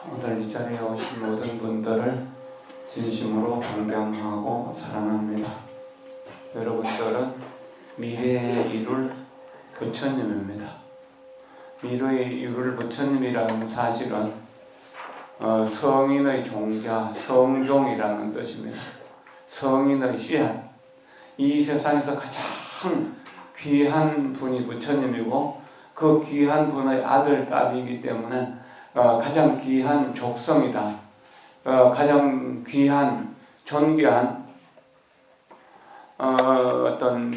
오늘 이 자리에 오신 모든 분들을 진심으로 존경하고 사랑합니다. 여러분들은 미래에 이룰 부처님입니다. 미래에 이룰 부처님이라는 사실은 성인의 종자, 성종이라는 뜻입니다. 성인의 씨앗, 이 세상에서 가장 귀한 분이 부처님이고 그 귀한 분의 아들, 딸이기 때문에 가장 귀한 족성이다. 가장 귀한, 존귀한 어떤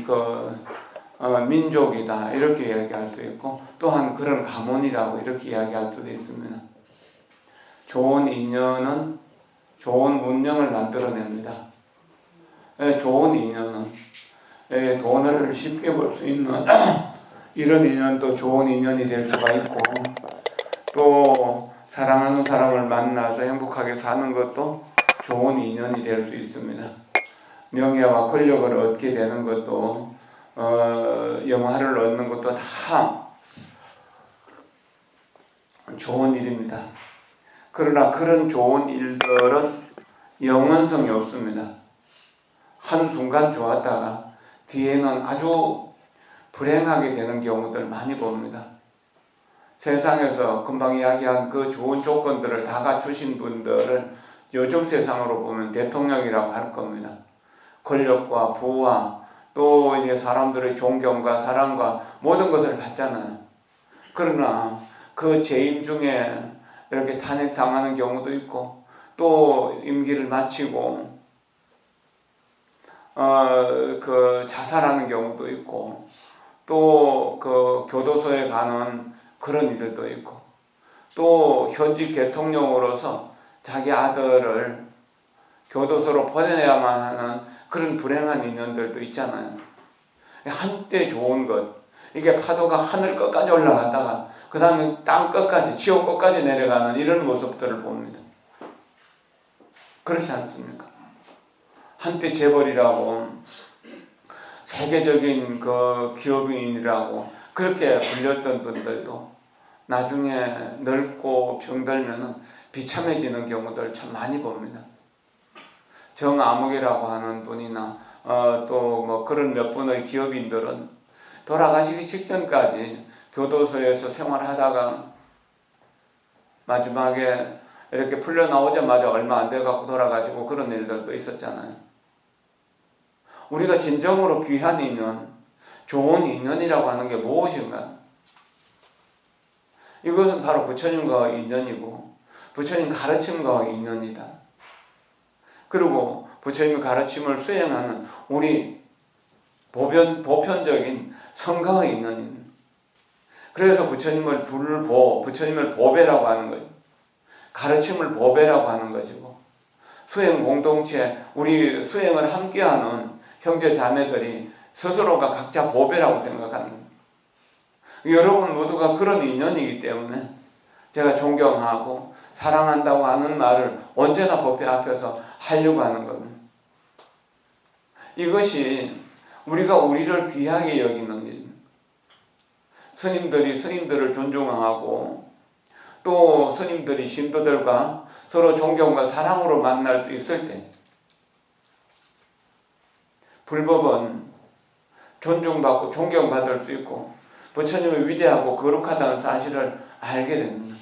민족이다. 이렇게 이야기할 수 있고 또한 그런 가문이라고 이렇게 이야기할 수도 있습니다. 좋은 인연은 좋은 문명을 만들어냅니다. 좋은 인연은 돈을 쉽게 벌 수 있는 이런 인연도 좋은 인연이 될 수가 있고 또 사랑하는 사람을 만나서 행복하게 사는 것도 좋은 인연이 될 수 있습니다. 명예와 권력을 얻게 되는 것도 영화를 얻는 것도 다 좋은 일입니다. 그러나 그런 좋은 일들은 영원성이 없습니다. 한순간 좋았다가 뒤에는 아주 불행하게 되는 경우들 많이 봅니다. 세상에서 금방 이야기한 그 좋은 조건들을 다 갖추신 분들을 요즘 세상으로 보면 대통령이라고 할 겁니다. 권력과 부와 또 이제 사람들의 존경과 사랑과 모든 것을 받잖아요. 그러나 그 재임 중에 이렇게 탄핵당하는 경우도 있고 또 임기를 마치고 자살하는 경우도 있고 또 그 교도소에 가는 그런 일들도 있고 또 현직 대통령으로서 자기 아들을 교도소로 보내야만 하는 그런 불행한 인연들도 있잖아요. 한때 좋은 것, 이게 파도가 하늘 끝까지 올라갔다가 그 다음에 땅 끝까지, 지옥 끝까지 내려가는 이런 모습들을 봅니다. 그렇지 않습니까? 한때 재벌이라고 세계적인 그 기업인이라고 그렇게 불렸던 분들도 나중에 늙고 병들면은 비참해지는 경우들 참 많이 봅니다. 정아무개라고 하는 분이나 또 뭐 그런 몇 분의 기업인들은 돌아가시기 직전까지 교도소에서 생활하다가 마지막에 이렇게 풀려 나오자마자 얼마 안 돼갖고 돌아가시고 그런 일들도 있었잖아요. 우리가 진정으로 귀한 인연, 좋은 인연이라고 하는 게 무엇인가? 이것은 바로 부처님과 인연이고 부처님 가르침과 인연이다. 그리고 부처님의 가르침을 수행하는 우리 보편적인 성가의 인연입니다. 그래서 부처님을 부처님을 보배라고 하는 거예요. 가르침을 보배라고 하는 것이고 수행 공동체, 우리 수행을 함께하는 형제 자매들이 스스로가 각자 보배라고 생각하는 거예요. 여러분 모두가 그런 인연이기 때문에 제가 존경하고 사랑한다고 하는 말을 언제나 법회 앞에서 하려고 하는 겁니다. 이것이 우리가 우리를 귀하게 여기는 일입니다. 스님들이 스님들을 존중하고 또 스님들이 신도들과 서로 존경과 사랑으로 만날 수 있을 때 불법은 존중받고 존경받을 수 있고 부처님이 위대하고 거룩하다는 사실을 알게 됩니다.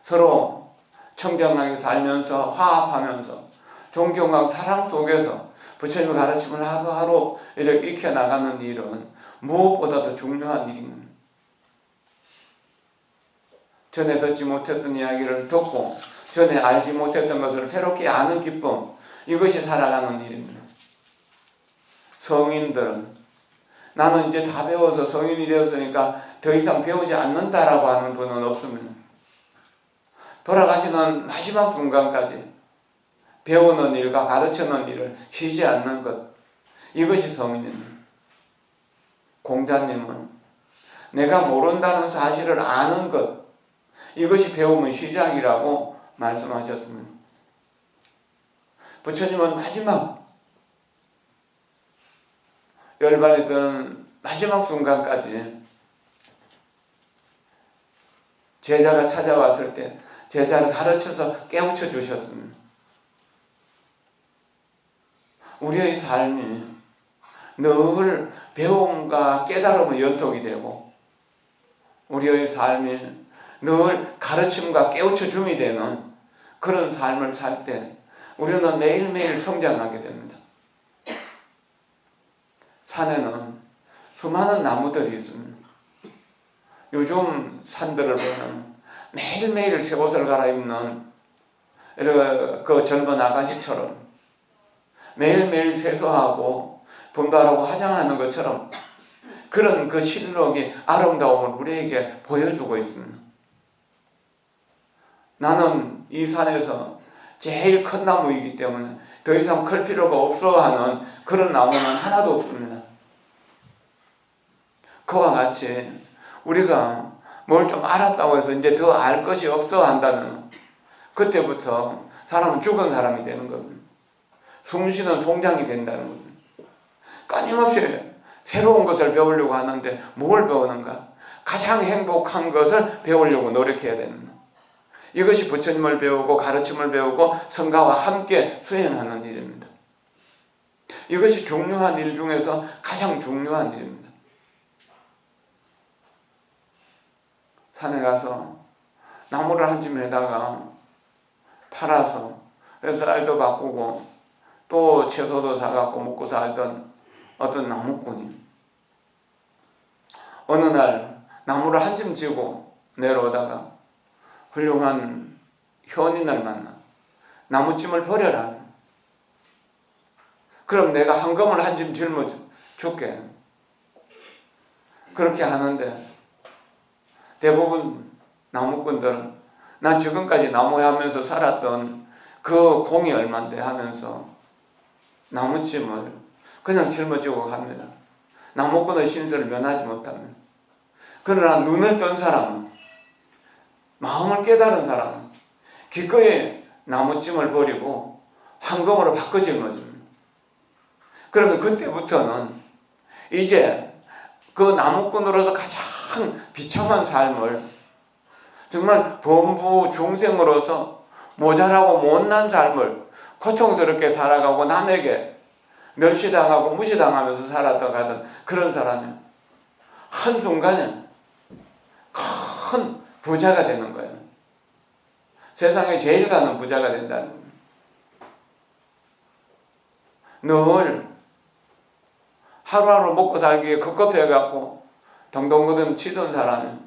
서로 청정하게 살면서 화합하면서 존경과 사랑 속에서 부처님의 가르침을 하루하루 이렇게 익혀나가는 일은 무엇보다도 중요한 일입니다. 전에 듣지 못했던 이야기를 듣고 전에 알지 못했던 것을 새롭게 아는 기쁨, 이것이 살아가는 일입니다. 성인들은 나는 이제 다 배워서 성인이 되었으니까 더 이상 배우지 않는다라고 하는 분은 없습니다. 돌아가시는 마지막 순간까지 배우는 일과 가르치는 일을 쉬지 않는 것, 이것이 성인입니다. 공자님은 내가 모른다는 사실을 아는 것, 이것이 배움의 시작이라고 말씀하셨습니다. 부처님은 마지막 열반이 드는 마지막 순간까지 제자가 찾아왔을 때 제자를 가르쳐서 깨우쳐 주셨습니다. 우리의 삶이 늘 배움과 깨달음의 연속이 되고 우리의 삶이 늘 가르침과 깨우쳐 줌이 되는 그런 삶을 살 때 우리는 매일매일 성장하게 됩니다. 산에는 수많은 나무들이 있습니다. 요즘 산들을 보면 매일매일 새 옷을 갈아입는 그 젊은 아가씨처럼 매일매일 세수하고 분발하고 화장하는 것처럼 그런 그 실록이 아름다움을 우리에게 보여주고 있습니다. 나는 이 산에서 제일 큰 나무이기 때문에 더 이상 클 필요가 없어 하는 그런 나무는 하나도 없습니다. 그와 같이 우리가 뭘 좀 알았다고 해서 이제 더 알 것이 없어 한다면 그때부터 사람은 죽은 사람이 되는 겁니다. 숨쉬는 송장이 된다는 겁니다. 끊임없이 새로운 것을 배우려고 하는데 뭘 배우는가? 가장 행복한 것을 배우려고 노력해야 됩니다. 이것이 부처님을 배우고 가르침을 배우고 성가와 함께 수행하는 일입니다. 이것이 중요한 일 중에서 가장 중요한 일입니다. 산에 가서 나무를 한 찜에다가 팔아서 쌀도 바꾸고 또 채소도 사갖고 먹고 살던 어떤 나무꾼이 어느 날 나무를 한 찜 지고 내려오다가 훌륭한 현인을 만나 나무찜을 버려라. 그럼 내가 헌금을 한 찜 줄게. 그렇게 하는데 대부분 나무꾼들은 난 지금까지 나무하면서 살았던 그 공이 얼만데 하면서 나무찜을 그냥 짊어지고 갑니다. 나무꾼의 신세를 면하지 못합니다. 그러나 눈을 뜬 사람은, 마음을 깨달은 사람은 기꺼이 나무찜을 버리고 황금으로 바꿔 짊어집니다. 그러면 그때부터는 이제 그 나무꾼으로서 가장 비참한 삶을, 정말 범부 중생으로서 모자라고 못난 삶을 고통스럽게 살아가고 남에게 멸시당하고 무시당하면서 살아가던 그런 사람이 한순간에 큰 부자가 되는 거예요. 세상에 제일 가는 부자가 된다는 겁니다. 늘 하루하루 먹고 살기에 급급해갖고 동동거든 치던 사람이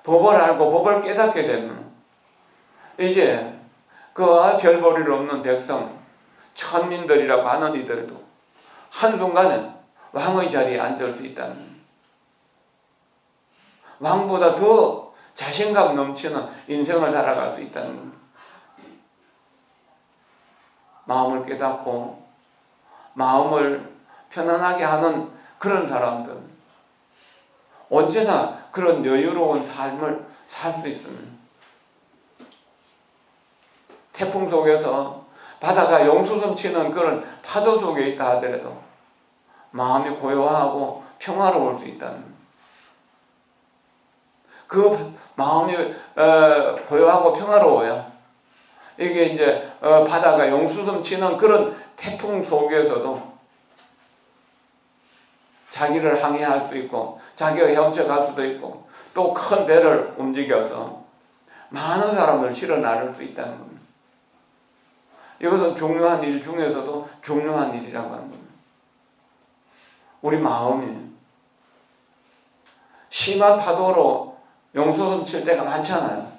법을 알고 법을 깨닫게 되면 이제 그 별 볼일 없는 백성, 천민들이라고 하는 이들도 한순간에 왕의 자리에 앉을 수 있다는, 왕보다 더 자신감 넘치는 인생을 살아갈 수 있다는 겁니다. 마음을 깨닫고 마음을 편안하게 하는 그런 사람들, 언제나 그런 여유로운 삶을 살 수 있습니다. 태풍 속에서 바다가 용수섬 치는 그런 파도 속에 있다 하더라도 마음이 고요하고 평화로울 수 있다는, 그 마음이 고요하고 평화로워야 이게 이제 바다가 용수섬 치는 그런 태풍 속에서도 자기를 항해할 수 있고 자기가 헤엄쳐갈 수도 있고 또 큰 배를 움직여서 많은 사람을 실어 나를 수 있다는 겁니다. 이것은 중요한 일 중에서도 중요한 일이라고 하는 겁니다. 우리 마음이 심한 파도로 용수섬 칠 때가 많잖아요.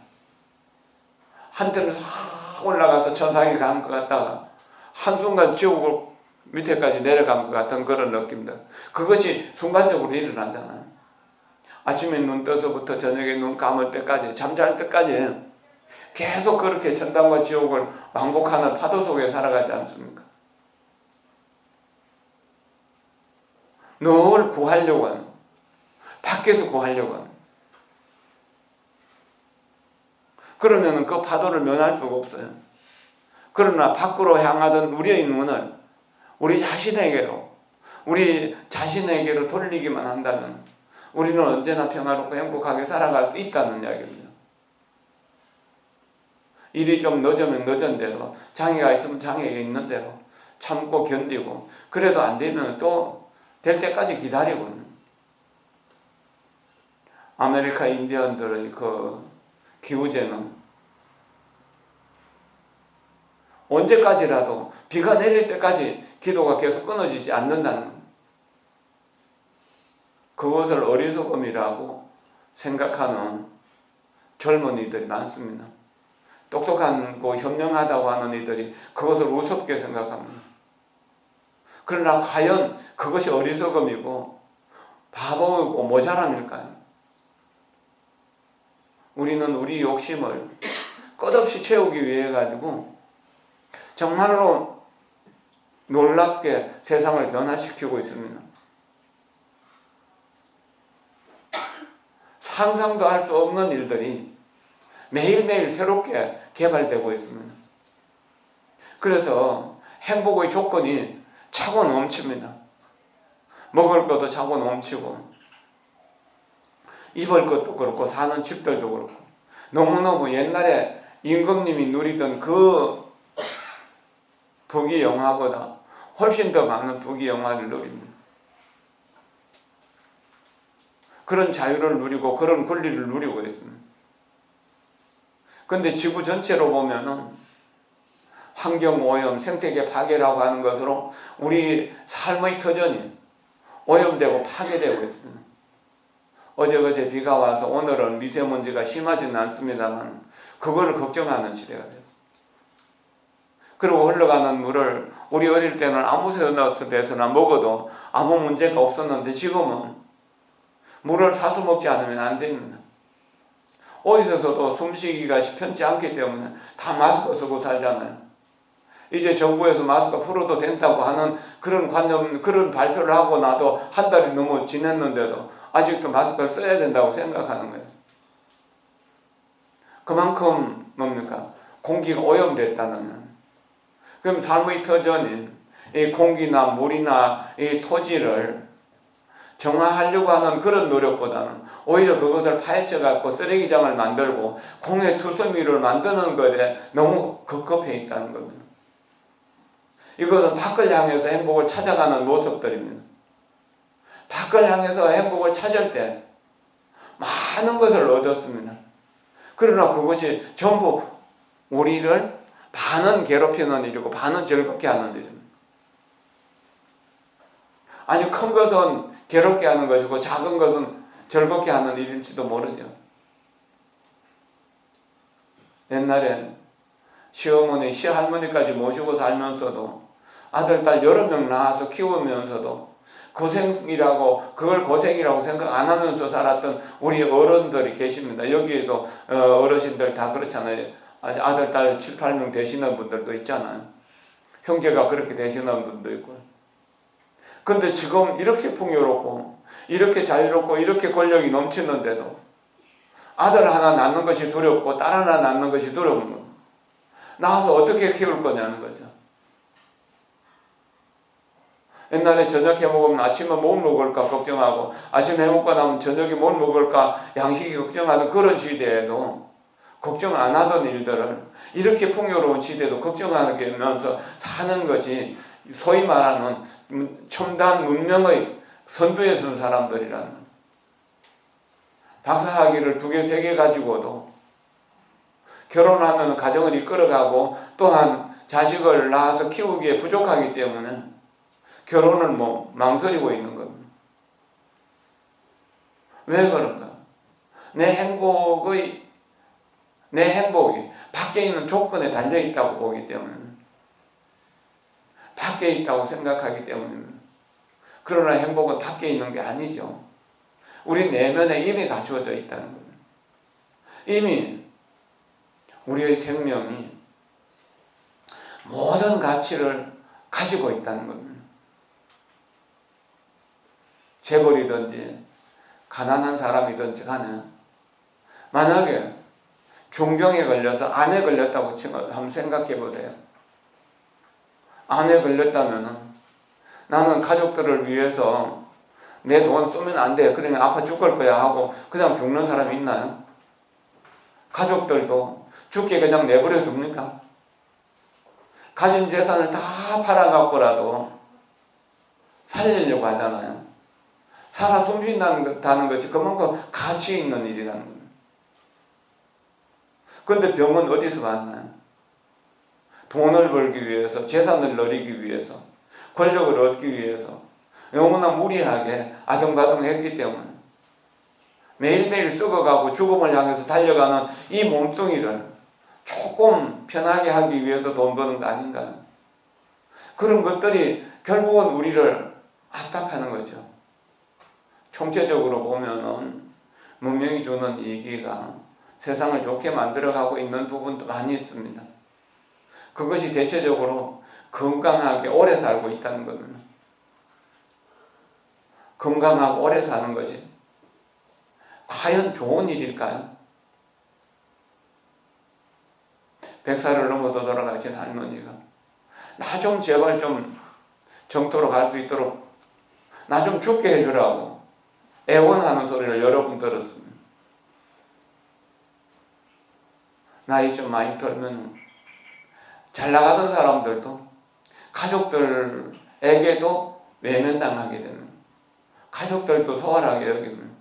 한때는 확 올라가서 천상에 간 것 같다가 한순간 지옥을 밑에까지 내려간 것 같은 그런 느낌들, 그것이 순간적으로 일어나잖아요. 아침에 눈 떠서부터 저녁에 눈 감을 때까지, 잠잘 때까지 계속 그렇게 천당과 지옥을 왕복하는 파도 속에 살아가지 않습니까? 늘 구하려고 하는, 밖에서 구하려고 하는. 그러면 그 파도를 면할 수가 없어요. 그러나 밖으로 향하던 우리의 눈을 우리 자신에게로 돌리기만 한다면 우리는 언제나 평화롭고 행복하게 살아갈 수 있다는 이야기입니다. 일이 좀 늦으면 늦은 대로, 장애가 있으면 장애가 있는 대로 참고 견디고, 그래도 안 되면 또 될 때까지 기다리고. 아메리카 인디언들의 그 기우제는 언제까지라도 비가 내릴 때까지 기도가 계속 끊어지지 않는다는 겁니다. 그것을 어리석음이라고 생각하는 젊은이들이 많습니다. 똑똑하고 현명하다고 하는 이들이 그것을 우습게 생각합니다. 그러나 과연 그것이 어리석음이고 바보이고 모자람일까요? 우리는 우리 욕심을 끝없이 채우기 위해 가지고 정말로 놀랍게 세상을 변화시키고 있습니다. 상상도 할 수 없는 일들이 매일매일 새롭게 개발되고 있습니다. 그래서 행복의 조건이 차고 넘칩니다. 먹을 것도 차고 넘치고, 입을 것도 그렇고, 사는 집들도 그렇고, 너무너무 옛날에 임금님이 누리던 그 부귀영화보다 훨씬 더 많은 부귀영화를 누립니다. 그런 자유를 누리고 그런 권리를 누리고 있습니다. 그런데 지구 전체로 보면은 환경오염, 생태계 파괴라고 하는 것으로 우리 삶의 터전이 오염되고 파괴되고 있습니다. 어제 비가 와서 오늘은 미세먼지가 심하지는 않습니다만 그걸 걱정하는 시대가 됐습니다. 그리고 흘러가는 물을 우리 어릴 때는 아무 데서나 먹어도 아무 문제가 없었는데 지금은 물을 사서 먹지 않으면 안 됩니다. 어디서도 숨쉬기가 편치 않기 때문에 다 마스크 쓰고 살잖아요. 이제 정부에서 마스크 풀어도 된다고 하는 그런 관념, 그런 발표를 하고 나도 한 달이 넘어 지났는데도 아직도 마스크를 써야 된다고 생각하는 거예요. 그만큼 뭡니까? 공기가 오염됐다는. 그럼 삶의 터전인 이 공기나 물이나 이 토지를 정화하려고 하는 그런 노력보다는 오히려 그것을 파헤쳐갖고 쓰레기장을 만들고 공해 투성이를 만드는 것에 너무 급급해 있다는 겁니다. 이것은 밖을 향해서 행복을 찾아가는 모습들입니다. 밖을 향해서 행복을 찾을 때 많은 것을 얻었습니다. 그러나 그것이 전부 우리를 반은 괴롭히는 일이고 반은 즐겁게 하는 일입니다. 아주 큰 것은 괴롭게 하는 것이고 작은 것은 즐겁게 하는 일일지도 모르죠. 옛날엔 시어머니, 시할머니까지 모시고 살면서도 아들, 딸 여러 명 낳아서 키우면서도 고생이라고, 그걸 고생이라고 생각 안 하면서 살았던 우리 어른들이 계십니다. 여기에도 어르신들 다 그렇잖아요. 아들, 딸 7, 8명 되시는 분들도 있잖아요. 형제가 그렇게 되시는 분도 있고. 근데 지금 이렇게 풍요롭고 이렇게 자유롭고 이렇게 권력이 넘치는데도 아들 하나 낳는 것이 두렵고 딸 하나 낳는 것이 두려운 겁니다. 낳아서 어떻게 키울 거냐는 거죠. 옛날에 저녁 해먹으면 아침에 뭘 먹을까 걱정하고 아침에 해먹고 나면 저녁에 뭘 먹을까 양식이 걱정하는 그런 시대에도 걱정 안 하던 일들을 이렇게 풍요로운 시대도 걱정하면서 사는 것이 소위 말하는 첨단 문명의 선두에 선 사람들이라는, 박사학위를 2개, 3개 가지고도 결혼하면 가정을 이끌어가고 또한 자식을 낳아서 키우기에 부족하기 때문에 결혼을 망설이고 있는 겁니다. 왜 그런가? 내 행복이 밖에 있는 조건에 달려있다고 보기 때문에, 밖에 있다고 생각하기 때문입니다. 그러나 행복은 밖에 있는 게 아니죠. 우리 내면에 이미 갖추어져 있다는 겁니다. 이미 우리의 생명이 모든 가치를 가지고 있다는 겁니다. 재벌이든지 가난한 사람이든지 간에 만약에 중병에 걸려서 암에 걸렸다고 한번 생각해 보세요. 암에 걸렸다면 나는 가족들을 위해서 내 돈 쓰면 안 돼. 그러면 아파 죽을 거야 하고 그냥 죽는 사람이 있나요? 가족들도 죽게 그냥 내버려 둡니까? 가진 재산을 다 팔아갖고라도 살리려고 하잖아요. 살아 숨쉰다는 것이 그만큼 가치 있는 일이라는 거예요. 그런데 병은 어디서 왔나요? 돈을 벌기 위해서, 재산을 누리기 위해서, 권력을 얻기 위해서 너무나 무리하게 아등바등했기 때문에 매일매일 썩어가고 죽음을 향해서 달려가는 이 몸뚱이를 조금 편하게 하기 위해서 돈 버는 거 아닌가요? 그런 것들이 결국은 우리를 압박하는 거죠. 총체적으로 보면은 문명이 주는 이기가 세상을 좋게 만들어가고 있는 부분도 많이 있습니다. 그것이 대체적으로 건강하게 오래 살고 있다는 겁니다. 건강하고 오래 사는 것이 과연 좋은 일일까요? 100살을 넘어서 돌아가신 할머니가 나 좀 제발 좀 정토로 갈 수 있도록 나 좀 죽게 해주라고 애원하는 소리를 여러 번 들었습니다. 나이 좀 많이 들면 잘 나가던 사람들도 가족들에게도 외면당하게 되는, 가족들도 소홀하게 여기는.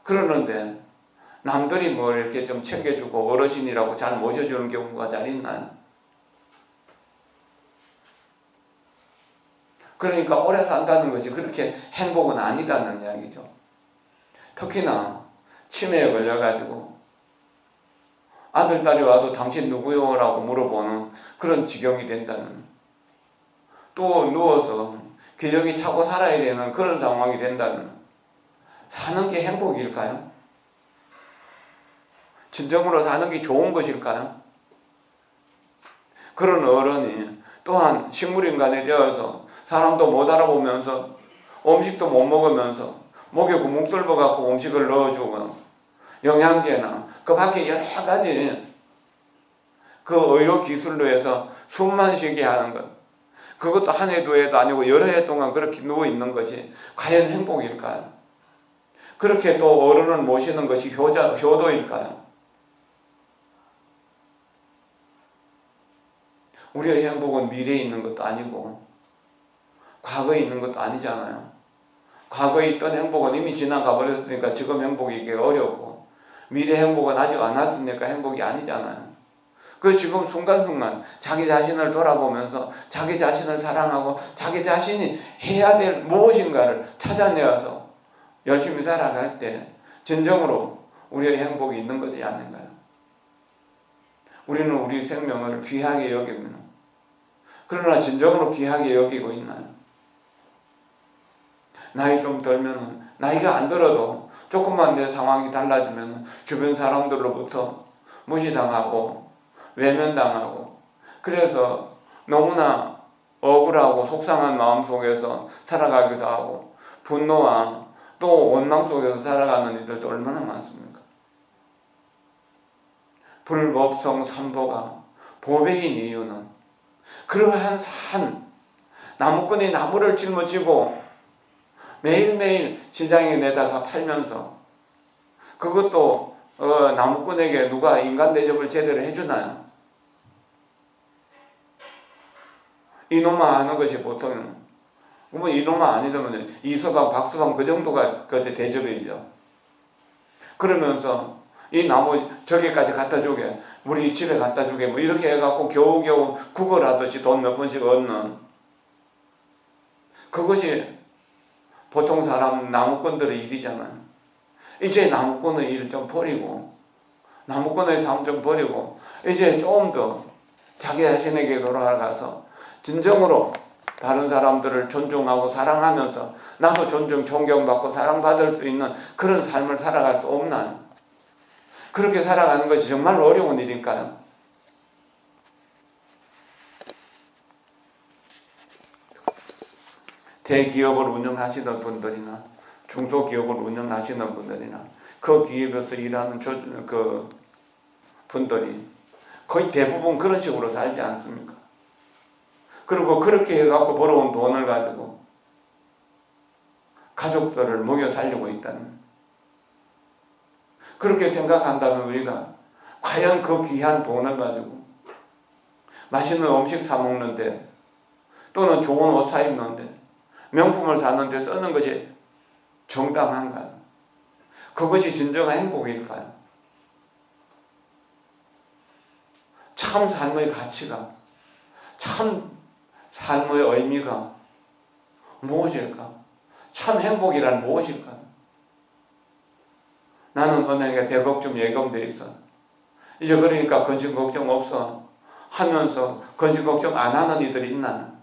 그러는데 남들이 뭐 이렇게 좀 챙겨주고 어르신이라고 잘 모셔주는 경우가 잘 있나요? 그러니까 오래 산다는 것이 그렇게 행복은 아니다는 이야기죠. 특히나 치매에 걸려가지고 아들, 딸이 와도 당신 누구요? 라고 물어보는 그런 지경이 된다는, 또 누워서 기저귀 차고 살아야 되는 그런 상황이 된다는, 사는 게 행복일까요? 진정으로 사는 게 좋은 것일까요? 그런 어른이 또한 식물인간이 되어서 사람도 못 알아보면서 음식도 못 먹으면서 목에 구멍 뚫어갖고 음식을 넣어주고 영양제나 그 밖에 여러 가지 그 의료 기술로 해서 숨만 쉬게 하는 것, 그것도 한 해, 두 해도 아니고 여러 해 동안 그렇게 누워있는 것이 과연 행복일까요? 그렇게 또 어른을 모시는 것이 효도일까요? 우리의 행복은 미래에 있는 것도 아니고 과거에 있는 것도 아니잖아요. 과거에 있던 행복은 이미 지나가 버렸으니까 지금 행복이기 어렵고, 미래 행복은 아직 안 왔으니까 행복이 아니잖아요. 그 지금 순간순간 자기 자신을 돌아보면서 자기 자신을 사랑하고 자기 자신이 해야 될 무엇인가를 찾아내어서 열심히 살아갈 때 진정으로 우리의 행복이 있는 것이 아닌가요? 우리는 우리 생명을 귀하게 여깁니다. 그러나 진정으로 귀하게 여기고 있나요? 나이 좀 들면은, 나이가 안 들어도 조금만 내 상황이 달라지면 주변 사람들로부터 무시당하고 외면당하고, 그래서 너무나 억울하고 속상한 마음 속에서 살아가기도 하고 분노와 또 원망 속에서 살아가는 이들도 얼마나 많습니까? 불법성 삼보가 보배인 이유는 그러한 산, 나무꾼이 나무를 짊어지고 매일매일 시장에 내다가 팔면서, 그것도 나무꾼에게 누가 인간 대접을 제대로 해주나요? 이놈아 하는 것이 보통, 그러면 이놈아 아니더면 이서방, 박서방 그 정도가 그때 대접이죠. 그러면서 이 나무 저기까지 갖다 주게, 우리 집에 갖다 주게, 뭐 이렇게 해갖고 겨우겨우 구걸하듯이 돈 몇 번씩 얻는, 그것이 보통 사람 나무꾼들의 일이잖아요. 이제 나무꾼의 일 좀 버리고, 나무꾼의 삶 좀 버리고 이제 좀 더 자기 자신에게 돌아가서 진정으로 다른 사람들을 존중하고 사랑하면서 나도 존중, 존경받고 사랑받을 수 있는 그런 삶을 살아갈 수 없나요? 그렇게 살아가는 것이 정말 어려운 일일까요? 대기업을 운영하시는 분들이나 중소기업을 운영하시는 분들이나 그 기업에서 일하는 그 분들이 거의 대부분 그런 식으로 살지 않습니까? 그리고 그렇게 해갖고 벌어온 돈을 가지고 가족들을 먹여 살리고 있다는, 그렇게 생각한다면 우리가 과연 그 귀한 돈을 가지고 맛있는 음식 사 먹는데, 또는 좋은 옷 사 입는데, 명품을 사는데 쓰는 것이 정당한가요? 그것이 진정한 행복일까요? 참 삶의 가치가, 참 삶의 의미가 무엇일까? 참 행복이란 무엇일까? 나는 은행에 100억쯤 예금돼 있어. 이제 그러니까 근심 걱정 없어 하면서 근심 걱정 안 하는 이들이 있나?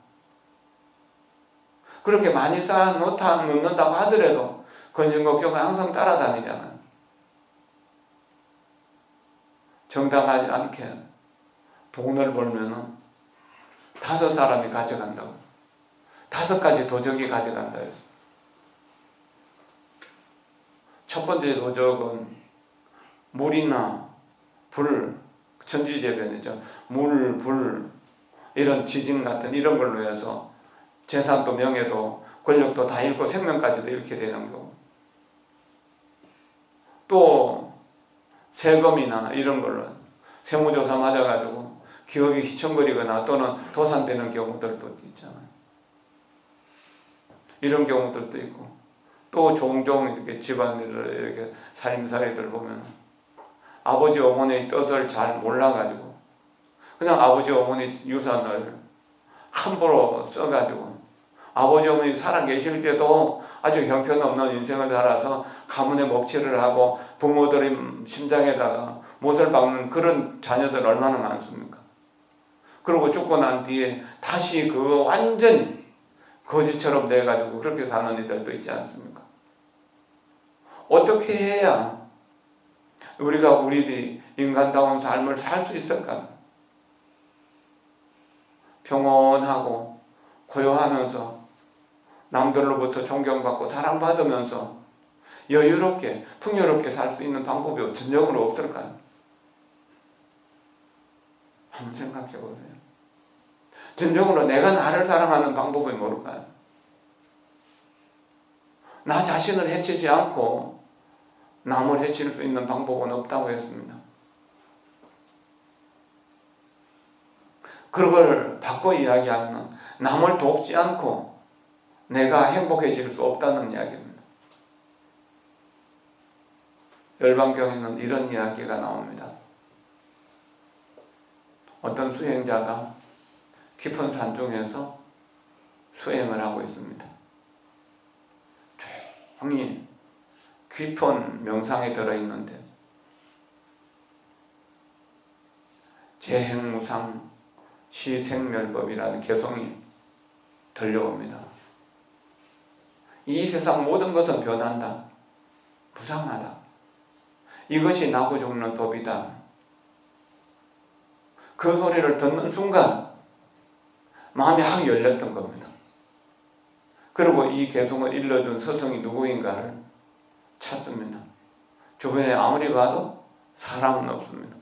그렇게 많이 쌓아 놓는다고 하더라도 근심 걱정을 항상 따라다니잖아. 정당하지 않게 돈을 벌면은 5사람이 가져간다고, 5가지 도적이 가져간다 했어. 첫 번째 도적은 물이나 불, 천지재변이죠. 물, 불, 이런 지진 같은 이런 걸로 해서 재산도 명예도 권력도 다 잃고 생명까지도 잃게 되는 거고, 또 세금이나 이런 걸로 세무조사 맞아가지고 기업이 휘청거리거나 또는 도산되는 경우들도 있잖아요. 이런 경우들도 있고, 또 종종 이렇게 집안일을 이렇게 살림살이들 보면 아버지 어머니의 뜻을 잘 몰라가지고 그냥 아버지 어머니 유산을 함부로 써가지고 아버지 어머니 살아계실 때도 아주 형편없는 인생을 살아서 가문의 먹칠을 하고 부모들의 심장에다가 못을 박는 그런 자녀들 얼마나 많습니까? 그리고 죽고 난 뒤에 다시 그거 완전히 거지처럼 돼가지고 그렇게 사는 이들도 있지 않습니까? 어떻게 해야 우리가 우리 인간다운 삶을 살 수 있을까? 평온하고 고요하면서 남들로부터 존경받고 사랑받으면서 여유롭게 풍요롭게 살 수 있는 방법이 진정으로 없을까요? 한번 생각해 보세요. 진정으로 내가 나를 사랑하는 방법이 뭘까요? 나 자신을 해치지 않고 남을 해칠 수 있는 방법은 없다고 했습니다. 그걸 바꿔 이야기하면 남을 돕지 않고 내가 행복해질 수 없다는 이야기입니다. 열방경에는 이런 이야기가 나옵니다. 어떤 수행자가 깊은 산중에서 수행을 하고 있습니다. 조용히 깊은 명상에 들어있는데 재행무상 시생멸법이라는 개성이 들려옵니다. 이 세상 모든 것은 변한다. 부상하다. 이것이 나고 죽는 법이다. 그 소리를 듣는 순간 마음이 확 열렸던 겁니다. 그리고 이 개성을 일러준 스승이 누구인가를 찾습니다. 주변에 아무리 봐도 사람은 없습니다.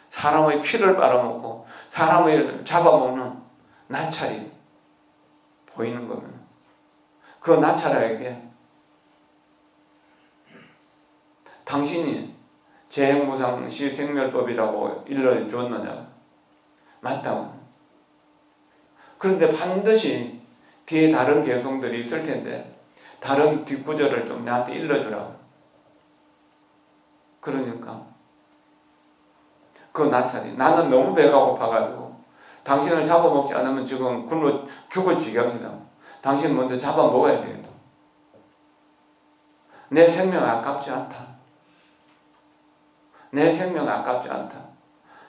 사람의 피를 빨아먹고 사람을 잡아먹는 나찰이 보이는 겁니다. 그 나찰에게 당신이 재행무상시 생멸법이라고 일러주었느냐? 맞다고. 그런데 반드시 뒤에 다른 개성들이 있을 텐데 다른 뒷구절을 좀 나한테 일러주라고. 그러니까 그 나찰이 나는 너무 배가 고파가지고 당신을 잡아먹지 않으면 지금 굶어 죽을 지경이다. 당신 먼저 잡아먹어야 되겠다. 내 생명 아깝지 않다. 내 생명 아깝지 않다.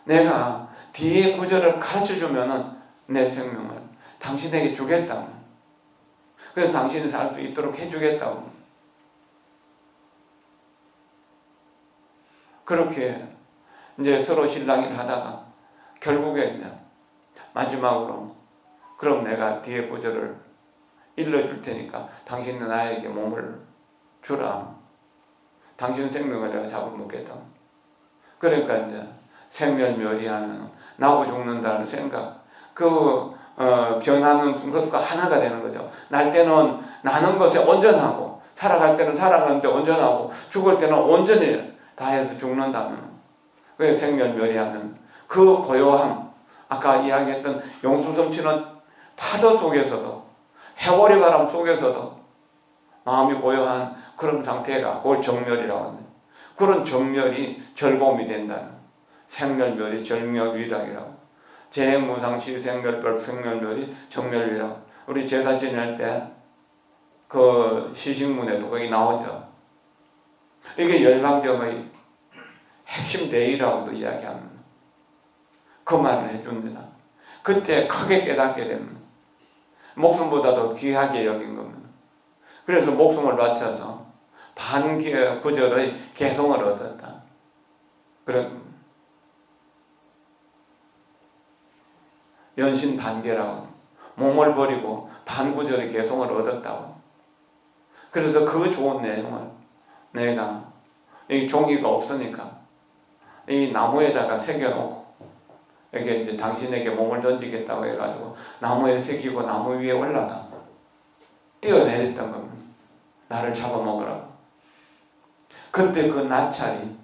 내가 뒤에 구절을 가르쳐주면은 내 생명을 당신에게 주겠다고. 그래서 당신이 살 수 있도록 해주겠다고. 그렇게 이제 서로 실랑이를 하다가 결국에 이제 마지막으로 그럼 내가 뒤에 구절을 일러줄 테니까 당신은 나에게 몸을 주라. 당신 생명을 내가 잡아먹겠다. 그러니까 이제 생멸멸이하면 나고 죽는다는 생각, 그 변하는 것과 하나가 되는 거죠. 날 때는 나는 것에 온전하고 살아갈 때는 살아가는데 온전하고 죽을 때는 온전히 다해서 죽는다면 왜 생멸멸이하면 그 고요함, 아까 이야기했던 용수 넘치는 파도 속에서도 해오리 바람 속에서도 마음이 고요한 그런 상태가 그걸 정멸이라고 합니다. 그런 정멸이 즐거움이 된다는 생멸멸이 정멸위락이라고 재무상시 생멸별 생멸멸이 정멸위락. 우리 제사 지낼 때 그 시식문에도 거기 나오죠. 이게 열방정의 핵심 대의라고도 이야기합니다. 그 말을 해줍니다. 그때 크게 깨닫게 됩니다. 목숨보다도 귀하게 여긴 겁니다. 그래서 목숨을 바쳐서 반구절의 개성을 얻었다. 그런 연신 반개라고 몸을 버리고 반구절의 개성을 얻었다고. 그래서 그 좋은 내용을 내가 이 종이가 없으니까 이 나무에다가 새겨놓고 이게 이제 당신에게 몸을 던지겠다고 해가지고 나무에 새기고 나무 위에 올라가서 뛰어내렸던 겁니다. 나를 잡아먹으라고. 그때 그 나찰이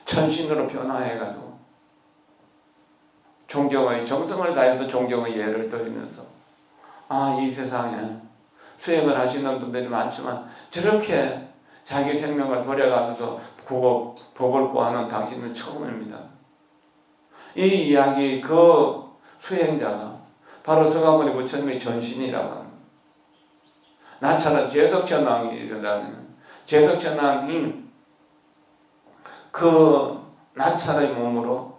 천신으로 변화해가지고 존경의 정성을 다해서 존경의 예를 드리면서 이 세상에 수행을 하시는 분들이 많지만 저렇게 자기 생명을 버려가면서 법을 구하는 당신은 처음입니다. 이 이야기 그 수행자가 바로 서가모니 부처님의 전신이라고 합니다. 나찰은 제석천왕이라는 제석천왕이 그 나찰의 몸으로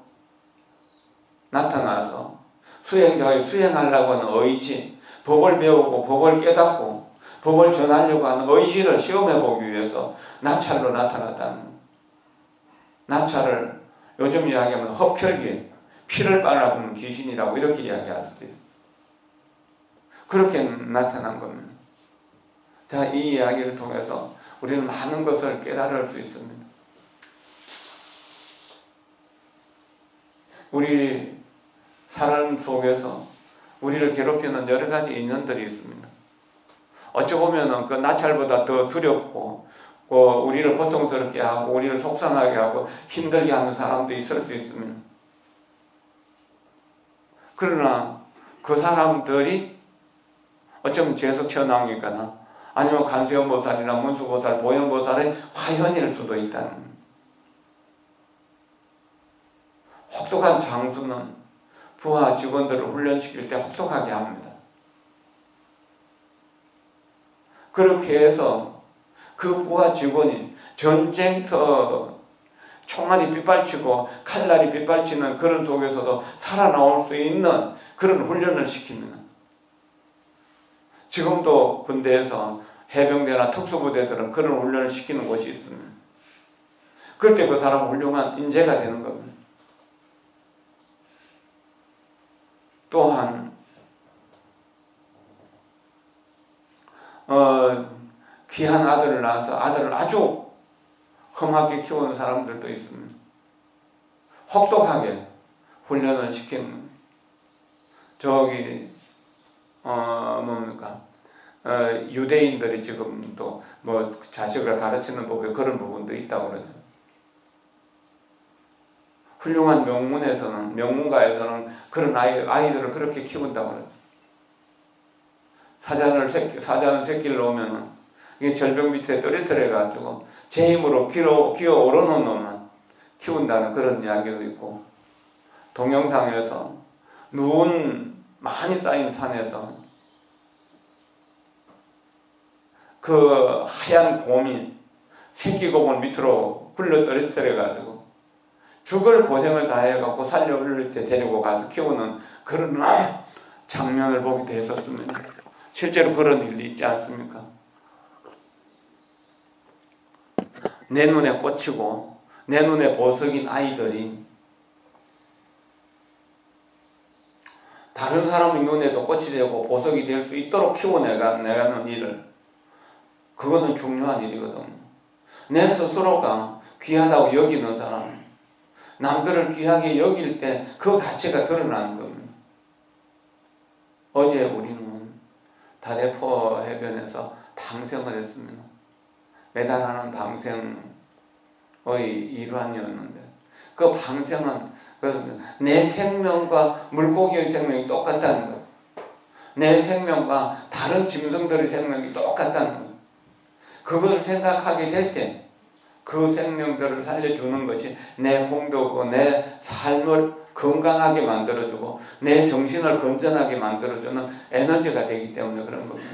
나타나서 수행자가 수행하려고 하는 의지, 법을 배우고 법을 깨닫고 법을 전하려고 하는 의지를 시험해보기 위해서 나찰로 나타났다는 나찰을 요즘 이야기하면 흡혈귀, 피를 빨아부는 귀신이라고 이렇게 이야기할 수도 있어요. 그렇게 나타난 겁니다. 자, 이 이야기를 통해서 우리는 많은 것을 깨달을 수 있습니다. 우리 삶 속에서 우리를 괴롭히는 여러 가지 인연들이 있습니다. 어찌 보면 그 나찰보다 더 두렵고 우리를 고통스럽게 하고 우리를 속상하게 하고 힘들게 하는 사람도 있을 수 있습니다. 그러나 그 사람들이 어쩌면 제석천왕이거나 아니면 관세음보살이나 문수보살, 보현보살의 화현일 수도 있다는. 혹독한 장수는 부하 직원들을 훈련시킬 때 혹독하게 합니다. 그렇게 해서 그 부하 직원이 전쟁터 총알이 빗발치고 칼날이 빗발치는 그런 속에서도 살아나올 수 있는 그런 훈련을 시킵니다. 지금도 군대에서 해병대나 특수부대들은 그런 훈련을 시키는 곳이 있습니다. 그때 그 사람은 훌륭한 인재가 되는 겁니다. 또한 귀한 아들을 낳아서 아들을 아주 험하게 키우는 사람들도 있습니다. 혹독하게 훈련을 시키는 뭡니까? 유대인들이 지금도 뭐 자식을 가르치는 법에 그런 부분도 있다고 그러죠. 훌륭한 명문가에서는 그런 아이들을 그렇게 키운다고 그러죠. 사자는 새끼를 놓으면 이게 절벽 밑에 떨어뜨려가지고 제 힘으로 기어 오르는 놈만 키운다는 그런 이야기도 있고, 동영상에서 눈 많이 쌓인 산에서 그 하얀 곰이 새끼 곰을 밑으로 굴러 떨어뜨려가지고 죽을 고생을 다해갖고 살려올 때 데리고 가서 키우는 그런 장면을 보기도 했었습니다. 실제로 그런 일이 있지 않습니까? 내 눈에 꽂히고 내 눈에 보석인 아이들이 다른 사람의 눈에도 꽃이 되고 보석이 될 수 있도록 키워내가는 일을, 그것은 중요한 일이거든. 내 스스로가 귀하다고 여기는 사람, 남들을 귀하게 여길 때 그 가치가 드러나는 겁니다. 어제 우리는 다대포 해변에서 방생을 했습니다. 매달하는 방생의 일환이었는데 그 방생은 내 생명과 물고기의 생명이 똑같다는 거죠. 내 생명과 다른 짐승들의 생명이 똑같다는 거죠. 그걸 생각하게 될 때 그 생명들을 살려주는 것이 내 공덕이고 내 삶을 건강하게 만들어주고 내 정신을 건전하게 만들어주는 에너지가 되기 때문에 그런 겁니다.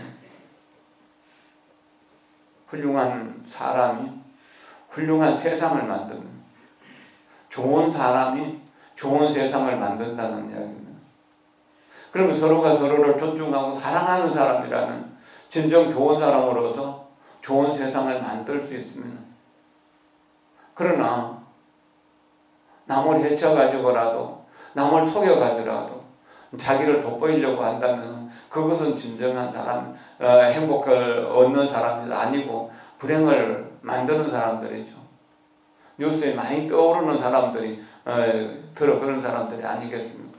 훌륭한 사람이 훌륭한 세상을 만듭니다. 좋은 사람이 좋은 세상을 만든다는 이야기입니다. 그러면 서로가 서로를 존중하고 사랑하는 사람이라면 진정 좋은 사람으로서 좋은 세상을 만들 수 있습니다. 그러나 남을 해쳐가지고라도 남을 속여가지고라도 자기를 돋보이려고 한다면 그것은 진정한 사람, 행복을 얻는 사람이 아니고 불행을 만드는 사람들이죠. 뉴스에 많이 떠오르는 사람들이 그런 사람들이 아니겠습니까?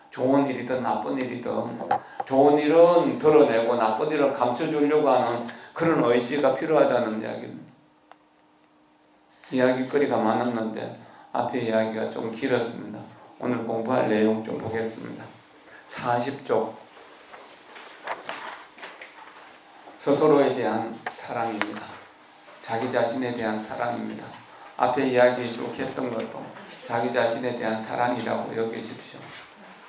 좋은 일이든 나쁜 일이든 좋은 일은 드러내고 나쁜 일은 감춰주려고 하는 그런 의지가 필요하다는 이야기입니다. 이야기거리가 많았는데 앞에 이야기가 좀 길었습니다. 오늘 공부할 내용 좀 보겠습니다. 40쪽 스스로에 대한 사랑입니다. 자기 자신에 대한 사랑입니다. 앞에 이야기 쭉 했던 것도 자기 자신에 대한 사랑이라고 여기십시오.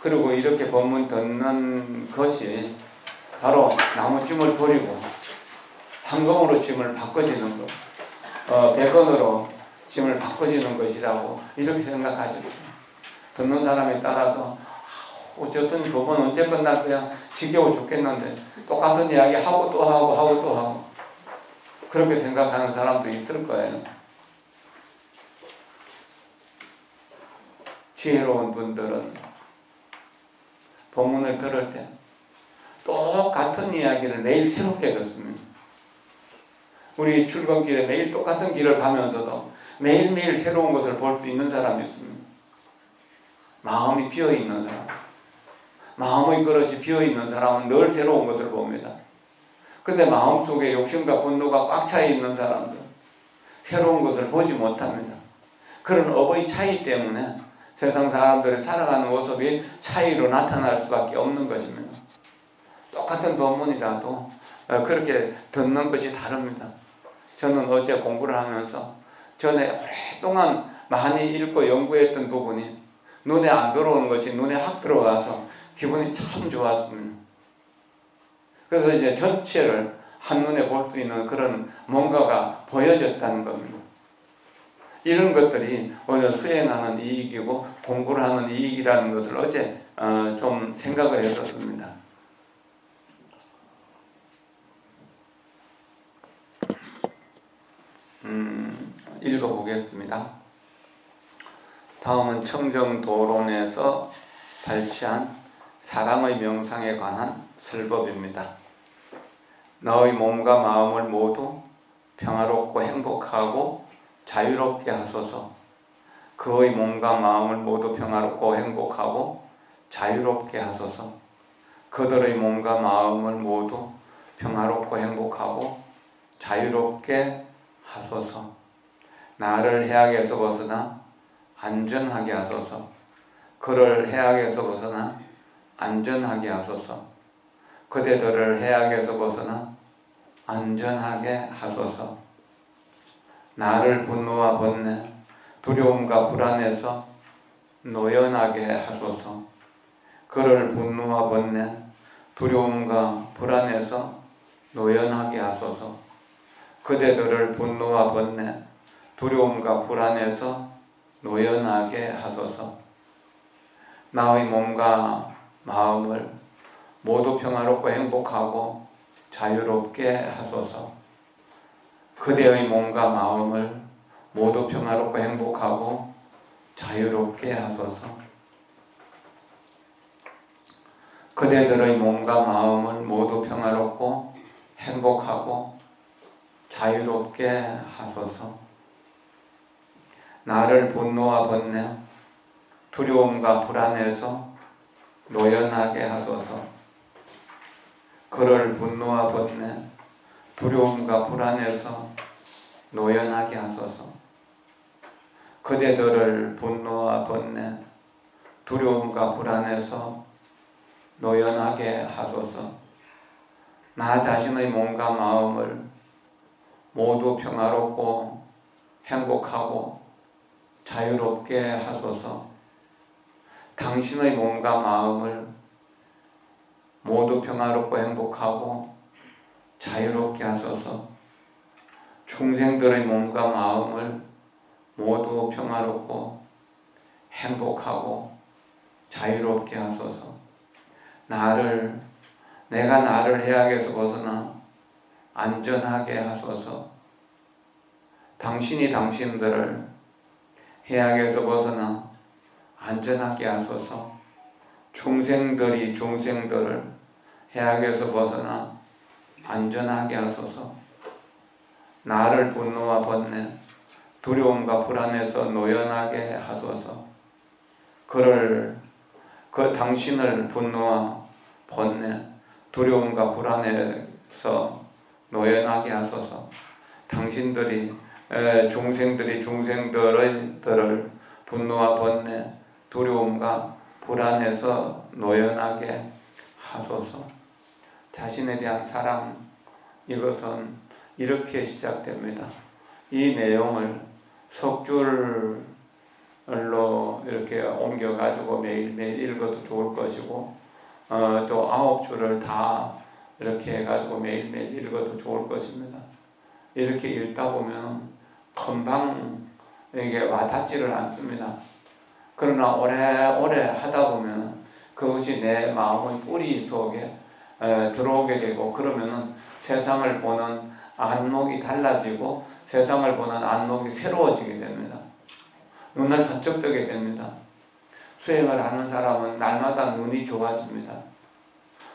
그리고 이렇게 본문 듣는 것이 바로 나무짐을 버리고 황금으로 짐을 바꿔지는 것, 100원으로 짐을 바꿔지는 것이라고 이렇게 생각하십시오. 듣는 사람에 따라서 저 스님 법은 언제 끝날 거야? 지겨워 죽겠는데 똑같은 이야기 하고 또 하고 또 하고 그렇게 생각하는 사람도 있을 거예요. 지혜로운 분들은 본문을 들을 때 똑같은 이야기를 매일 새롭게 듣습니다. 우리 출근길에 매일 똑같은 길을 가면서도 매일매일 새로운 것을 볼 수 있는 사람이 있습니다. 마음이 비어있는 사람, 마음의 그릇이 비어있는 사람은 늘 새로운 것을 봅니다. 근데 마음속에 욕심과 분노가 꽉 차 있는 사람들 새로운 것을 보지 못합니다. 그런 업의 차이 때문에 세상 사람들이 살아가는 모습이 차이로 나타날 수밖에 없는 것입니다. 똑같은 본문이라도 그렇게 듣는 것이 다릅니다. 저는 어제 공부를 하면서 전에 오랫동안 많이 읽고 연구했던 부분이 눈에 안 들어오는 것이 눈에 확 들어와서 기분이 참 좋았습니다. 그래서 이제 전체를 한눈에 볼 수 있는 그런 뭔가가 보여졌다는 겁니다. 이런 것들이 오히려 수행하는 이익이고 공부를 하는 이익이라는 것을 어제 좀 생각을 했었습니다. 읽어보겠습니다. 다음은 청정도론에서 발췌한 사랑의 명상에 관한 설법입니다. 너의 몸과 마음을 모두 평화롭고 행복하고 자유롭게 하소서. 그의 몸과 마음을 모두 평화롭고 행복하고 자유롭게 하소서. 그들의 몸과 마음을 모두 평화롭고 행복하고 자유롭게 하소서. 나를 해악에서 벗어나 안전하게 하소서. 그를 해악에서 벗어나 안전하게 하소서. 그대들을 해악에서 벗어나 안전하게 하소서. 나를 분노와 번뇌, 두려움과 불안에서 노연하게 하소서. 그를 분노와 번뇌, 두려움과 불안에서 노연하게 하소서. 그대들을 분노와 번뇌, 두려움과 불안에서 노연하게 하소서. 나의 몸과 마음을 모두 평화롭고 행복하고 자유롭게 하소서. 그대의 몸과 마음을 모두 평화롭고 행복하고 자유롭게 하소서. 그대들의 몸과 마음을 모두 평화롭고 행복하고 자유롭게 하소서. 나를 분노와 번뇌, 두려움과 불안에서 노연하게 하소서. 그를 분노와 번뇌, 두려움과 불안에서 노연하게 하소서. 그대들을 분노와 번뇌, 두려움과 불안에서 노연하게 하소서. 나 자신의 몸과 마음을 모두 평화롭고 행복하고 자유롭게 하소서. 당신의 몸과 마음을 모두 평화롭고 행복하고 자유롭게 하소서. 중생들의 몸과 마음을 모두 평화롭고 행복하고 자유롭게 하소서. 내가 나를 해악에서 벗어나 안전하게 하소서. 당신이 당신들을 해악에서 벗어나 안전하게 하소서. 중생들이 중생들을 해악에서 벗어나 안전하게 하소서. 나를 분노와 번뇌, 두려움과 불안에서 노연하게 하소서. 당신을 분노와 번뇌, 두려움과 불안에서 노연하게 하소서. 당신들이 중생들을 분노와 번뇌, 두려움과 불안에서 노연하게 하소서. 자신에 대한 사랑, 이것은 이렇게 시작됩니다. 이 내용을 석줄로 이렇게 옮겨가지고 매일매일 읽어도 좋을 것이고, 또 9줄을 다 이렇게 해가지고 매일매일 읽어도 좋을 것입니다. 이렇게 읽다 보면 금방 이게 와닿지를 않습니다. 그러나 오래오래 하다 보면 그것이 내 마음의 뿌리 속에 들어오게 되고, 그러면은 세상을 보는 안목이 달라지고 세상을 보는 안목이 새로워지게 됩니다. 눈을 번쩍 뜨게 됩니다. 수행을 하는 사람은 날마다 눈이 좋아집니다.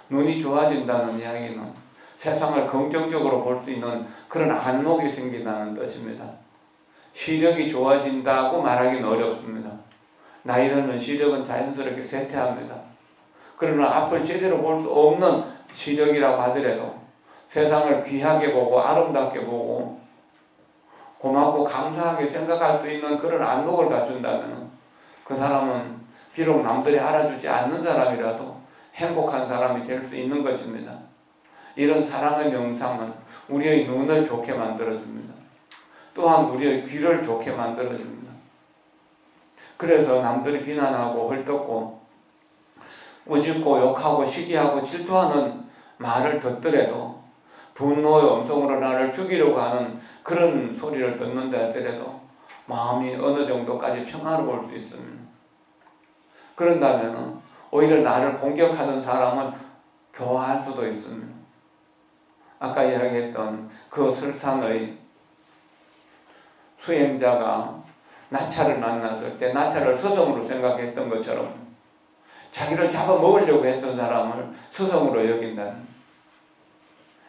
눈이 좋아진다는 이야기는 세상을 긍정적으로 볼 수 있는 그런 안목이 생긴다는 뜻입니다. 시력이 좋아진다고 말하기는 어렵습니다. 나이 들면 시력은 자연스럽게 쇠퇴합니다. 그러나 앞을 제대로 볼 수 없는 시력이라고 하더라도 세상을 귀하게 보고 아름답게 보고 고맙고 감사하게 생각할 수 있는 그런 안목을 갖춘다면 그 사람은 비록 남들이 알아주지 않는 사람이라도 행복한 사람이 될 수 있는 것입니다. 이런 사랑의 명상은 우리의 눈을 좋게 만들어줍니다. 또한 우리의 귀를 좋게 만들어줍니다. 그래서 남들이 비난하고 헐뜯고 우습고 욕하고 시기하고 질투하는 말을 듣더라도 분노의 음성으로 나를 죽이려고 하는 그런 소리를 듣는다 하더라도 마음이 어느 정도까지 평화로울 수 있습니다. 그런다면 오히려 나를 공격하는 사람은 교화할 수도 있습니다. 아까 이야기했던 그 설산의 수행자가 나차를 만났을 때 나차를 스승으로 생각했던 것처럼 자기를 잡아먹으려고 했던 사람을 스승으로 여긴다는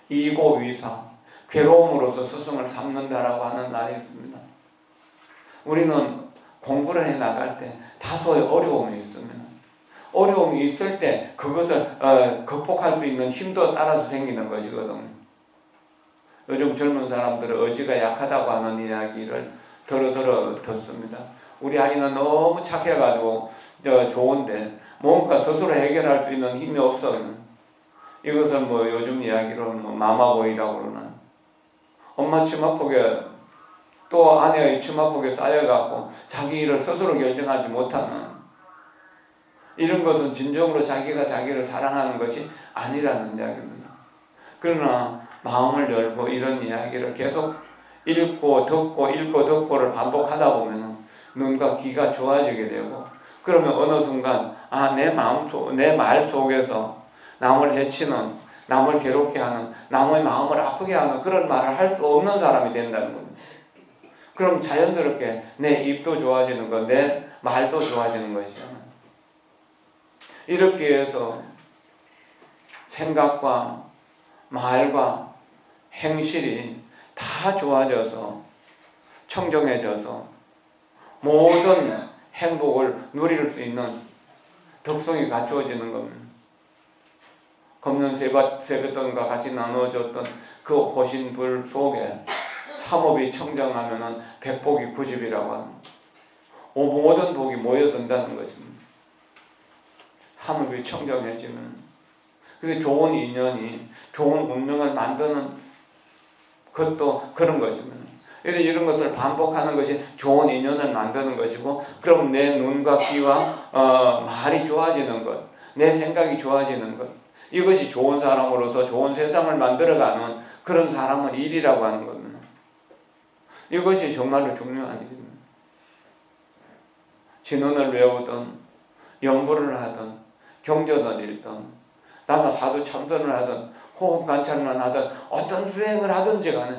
이고위사, 괴로움으로서 스승을 삼는다라고 하는 날이 있습니다. 우리는 공부를 해나갈 때 다소의 어려움이 있습니다. 어려움이 있을 때 그것을 극복할 수 있는 힘도 따라서 생기는 것이거든요. 요즘 젊은 사람들은 의지가 약하다고 하는 이야기를 듣습니다. 우리 아이는 너무 착해가지고 좋은데 뭔가 스스로 해결할 수 있는 힘이 없어요. 이것을 요즘 이야기로는 마마보이라고 그러는, 엄마 치마폭에 또 아내의 치마폭에 쌓여갖고 자기 일을 스스로 결정하지 못하는, 이런 것은 진정으로 자기가 자기를 사랑하는 것이 아니라는 이야기입니다. 그러나 마음을 열고 이런 이야기를 계속 읽고 듣고를 반복하다 보면 눈과 귀가 좋아지게 되고, 그러면 어느 순간 내 말 속에서 남을 해치는, 남을 괴롭게 하는, 남의 마음을 아프게 하는 그런 말을 할 수 없는 사람이 된다는 겁니다. 그럼 자연스럽게 내 입도 좋아지는 것, 내 말도 좋아지는 것이잖아요. 이렇게 해서 생각과 말과 행실이 다 좋아져서 청정해져서 모든 행복을 누릴 수 있는 덕성이 갖추어지는 겁니다. 검는 세뱃돈과 같이 나누어졌던 그 호신불 속에 삼업이 청정하면은 백복이 구집이라고 합니다. 모든 복이 모여든다는 것입니다. 삼업이 청정해지면. 그래서 좋은 인연이 좋은 운명을 만드는 것도 그런 것입니다. 그래서 이런 것을 반복하는 것이 좋은 인연을 만드는 것이고, 그럼 내 눈과 귀와 말이 좋아지는 것, 내 생각이 좋아지는 것, 이것이 좋은 사람으로서 좋은 세상을 만들어가는 그런 사람은 일이라고 하는 겁니다. 이것이 정말로 중요한 일입니다. 진언을 외우든 연구를 하든 경전을 읽든 나는 사두 참선을 하든 호흡 관찰만 하든 어떤 수행을 하든지 간에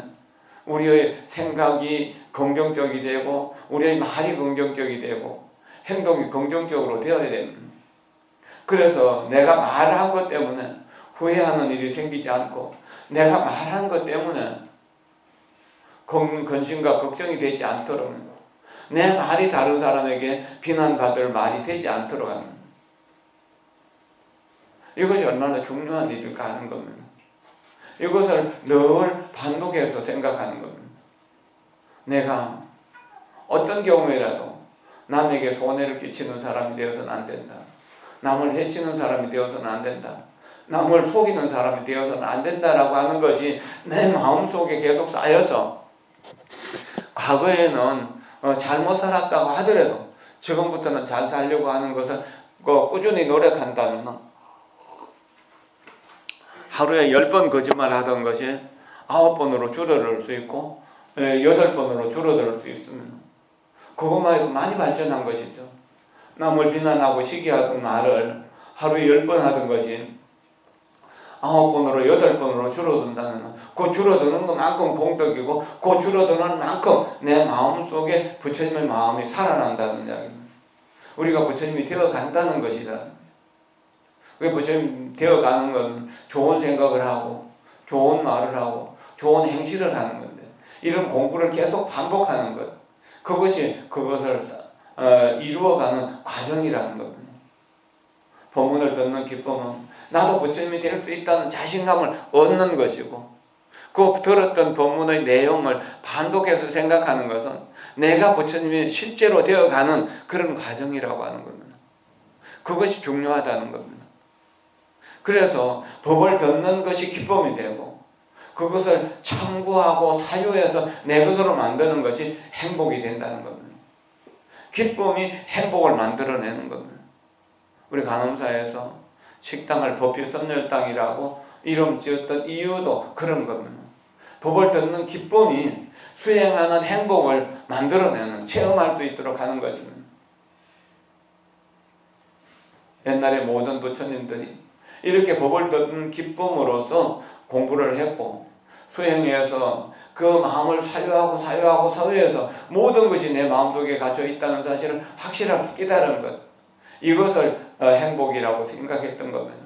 우리의 생각이 긍정적이 되고 우리의 말이 긍정적이 되고 행동이 긍정적으로 되어야 됩니다. 그래서 내가 말한 것 때문에 후회하는 일이 생기지 않고, 내가 말한 것 때문에 근심과 걱정이 되지 않도록, 내 말이 다른 사람에게 비난받을 말이 되지 않도록 하는, 이것이 얼마나 중요한 일일까 하는 겁니다. 이것을 늘 반복해서 생각하는 겁니다. 내가 어떤 경우에라도 남에게 손해를 끼치는 사람이 되어서는 안 된다. 남을 해치는 사람이 되어서는 안 된다. 남을 속이는 사람이 되어서는 안 된다라고 하는 것이 내 마음속에 계속 쌓여서 과거에는 잘못 살았다고 하더라도 지금부터는 잘 살려고 하는 것을 꾸준히 노력한다면 하루에 10번 거짓말 하던 것이 9번으로 줄어들 수 있고 8번으로 줄어들 수 있습니다. 그것만 해도 많이 발전한 것이죠. 남을 비난하고 시기하던 말을 하루에 10번 하던 것이 9번으로 8번으로 줄어든다면 그 줄어드는 것만큼 공덕이고 그 줄어드는 만큼 내 마음속에 부처님의 마음이 살아난다는 이야기입니다. 우리가 부처님이 되어간다는 것이다. 그 부처님 되어가는 건 좋은 생각을 하고 좋은 말을 하고 좋은 행실을 하는 건데, 이런 공부를 계속 반복하는 것, 그것이 그것을 이루어가는 과정이라는 겁니다. 법문을 듣는 기쁨은 나도 부처님이 될 수 있다는 자신감을 얻는 것이고, 그 들었던 법문의 내용을 반복해서 생각하는 것은 내가 부처님이 실제로 되어가는 그런 과정이라고 하는 겁니다. 그것이 중요하다는 겁니다. 그래서 법을 듣는 것이 기쁨이 되고 그것을 참고하고 사유해서 내 것으로 만드는 것이 행복이 된다는 겁니다. 기쁨이 행복을 만들어내는 겁니다. 우리 간암사에서 식당을 법필선열당이라고 이름 지었던 이유도 그런 겁니다. 법을 듣는 기쁨이 수행하는 행복을 만들어내는, 체험할 수 있도록 하는 것입니다. 옛날에 모든 부처님들이 이렇게 법을 듣는 기쁨으로써 공부를 했고 수행해서 그 마음을 사유하고 사유해서 모든 것이 내 마음속에 갇혀 있다는 사실을 확실하게 깨달은 것, 이것을 행복이라고 생각했던 겁니다.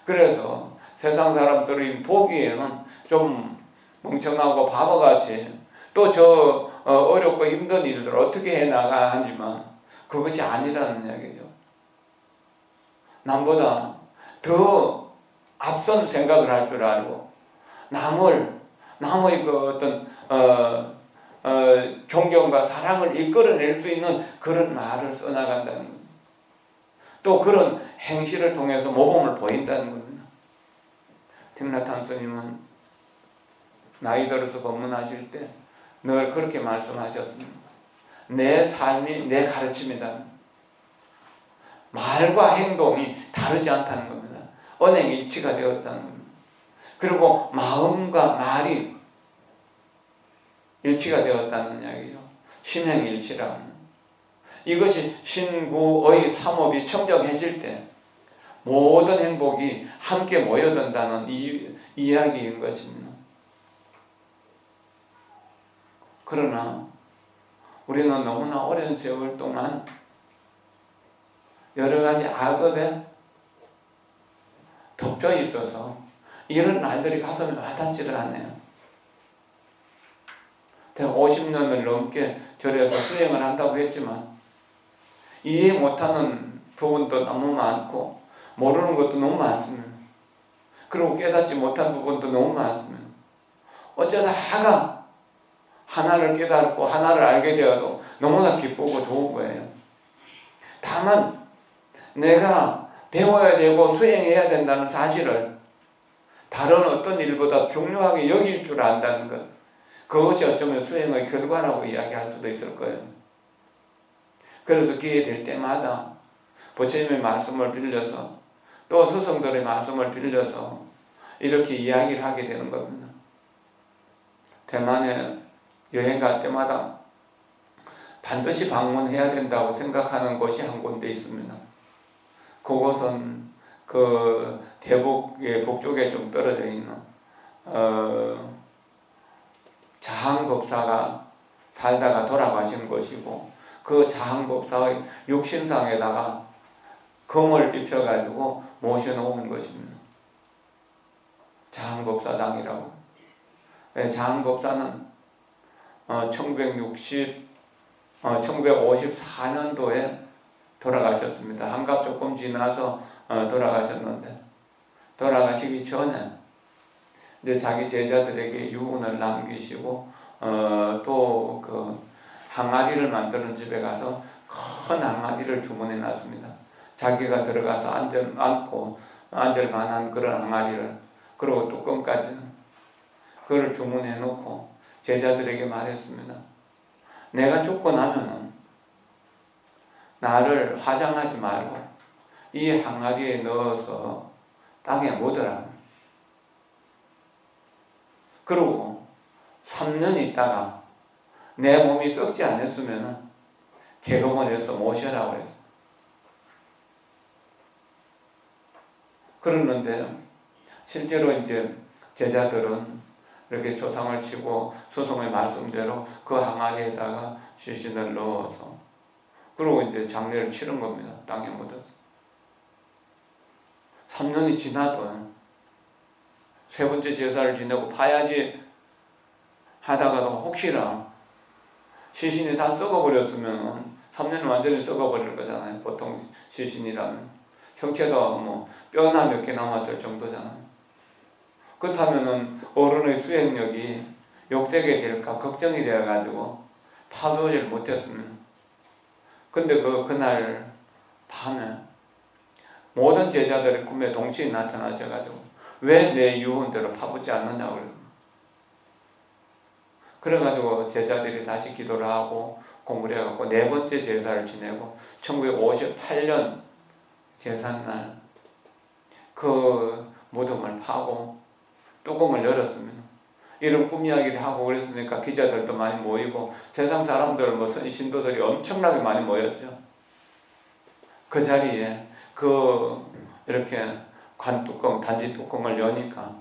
그래서 세상 사람들이 보기에는 좀 멍청하고 바보같이 또 저 어렵고 힘든 일들을 어떻게 해나가 하지만 그것이 아니라는 이야기죠. 남보다 더 앞선 생각을 할 줄 알고 남의 그 어떤 존경과 사랑을 이끌어낼 수 있는 그런 말을 써나간다는 겁니다. 또 그런 행실을 통해서 모범을 보인다는 겁니다. 틱나탄 스님은 나이 들어서 법문하실 때 늘 그렇게 말씀하셨습니다. 내 삶이 내 가르침이다. 말과 행동이 다르지 않다는 겁니다. 언행일치가 되었다는 겁니다. 그리고 마음과 말이 일치가 되었다는 이야기죠. 심행일치라는 겁니다. 이것이 신구의 삼업이 청정해질 때 모든 행복이 함께 모여든다는 이야기인 것입니다. 그러나 우리는 너무나 오랜 세월 동안 여러 가지 악업에 덮여 있어서 이런 날들이 가슴에 와닿지를 않네요. 제가 50년을 넘게 절에서 수행을 한다고 했지만 이해 못하는 부분도 너무 많고 모르는 것도 너무 많습니다. 그리고 깨닫지 못한 부분도 너무 많습니다. 어쩌다가 하나를 깨닫고 하나를 알게 되어도 너무나 기쁘고 좋은 거예요. 다만 내가 배워야 되고 수행해야 된다는 사실을 다른 어떤 일보다 중요하게 여길 줄 안다는 것, 그것이 어쩌면 수행의 결과라고 이야기할 수도 있을 거예요. 그래서 기회 될 때마다 부처님의 말씀을 빌려서 또 스승들의 말씀을 빌려서 이렇게 이야기를 하게 되는 겁니다. 대만에 여행 갈 때마다 반드시 방문해야 된다고 생각하는 곳이 한 군데 있습니다. 그곳은 그 대북의 북쪽에 좀 떨어져 있는 자항법사가 살다가 돌아가신 곳이고, 그 자항법사의 육신상에다가 금을 입혀가지고 모셔놓은 것입니다. 자항법사당이라고. 자항법사는 1954년도에 돌아가셨습니다. 한갑 조금 지나서 돌아가셨는데, 돌아가시기 전에 이제 자기 제자들에게 유언을 남기시고 또 그 항아리를 만드는 집에 가서 큰 항아리를 주문해 놨습니다. 자기가 들어가서 앉을 만한 그런 항아리를, 그리고 뚜껑까지는 그걸 주문해 놓고 제자들에게 말했습니다. 내가 죽고 나면은 나를 화장하지 말고 이 항아리에 넣어서 땅에 묻어라. 그리고 3년 있다가 내 몸이 썩지 않았으면 개봉을 해서 모셔라고 했어. 그러는데 실제로 이제 제자들은 이렇게 조상을 치고 스승의 말씀대로 그 항아리에다가 시신을 넣어서 그리고 이제 장례를 치른 겁니다. 땅에 묻어서. 3년이 지나도 세 번째 제사를 지내고 파야지 하다가도 혹시나 시신이 다 썩어버렸으면 3년은 완전히 썩어버릴 거잖아요. 보통 시신이라면 형체가 뭐 뼈나 몇 개 남았을 정도잖아요. 그렇다면은 어른의 수행력이 욕되게 될까 걱정이 되어가지고 파도를 못했습니다. 근데 그날 밤에 모든 제자들의 꿈에 동시에 나타나셔가지고 왜 내 유언대로 파묻지 않느냐고 그래가지고 제자들이 다시 기도를 하고 공부를 해갖고 네 번째 제사를 지내고 1958년 제삿날 그 무덤을 파고 뚜껑을 열었습니다. 이런 꿈 이야기를 하고 그랬으니까 기자들도 많이 모이고 세상 사람들 뭐 신도들이 엄청나게 많이 모였죠. 그 자리에 이렇게 관뚜껑, 단지 뚜껑을 여니까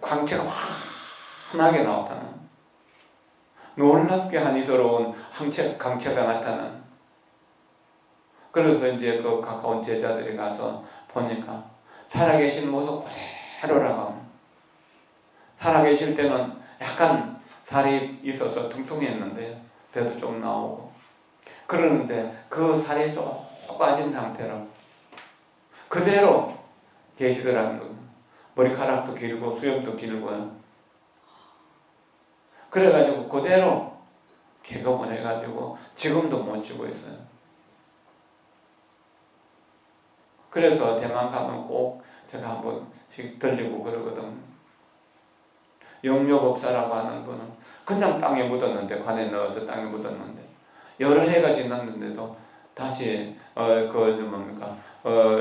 광채가 환하게 나타나는, 놀랍게 한이스러운 광채가 나타나는. 그래서 이제 그 가까운 제자들이 가서 보니까 살아계신 모습 그대로라고. 살아계실 때는 약간 살이 있어서 퉁퉁했는데 배도 좀 나오고 그러는데 그 살이 쏙 빠진 상태로 그대로 계시더라는 겁니다. 머리카락도 길고 수염도 길고요. 그래가지고 그대로 개검을 해가지고 지금도 못 쉬고 있어요. 그래서 대만 가면 꼭 제가 한 번씩 들리고 그러거든요. 영묘법사라고 하는 분은 그냥 땅에 묻었는데, 관에 넣어서 땅에 묻었는데 여러 해가 지났는데도 다시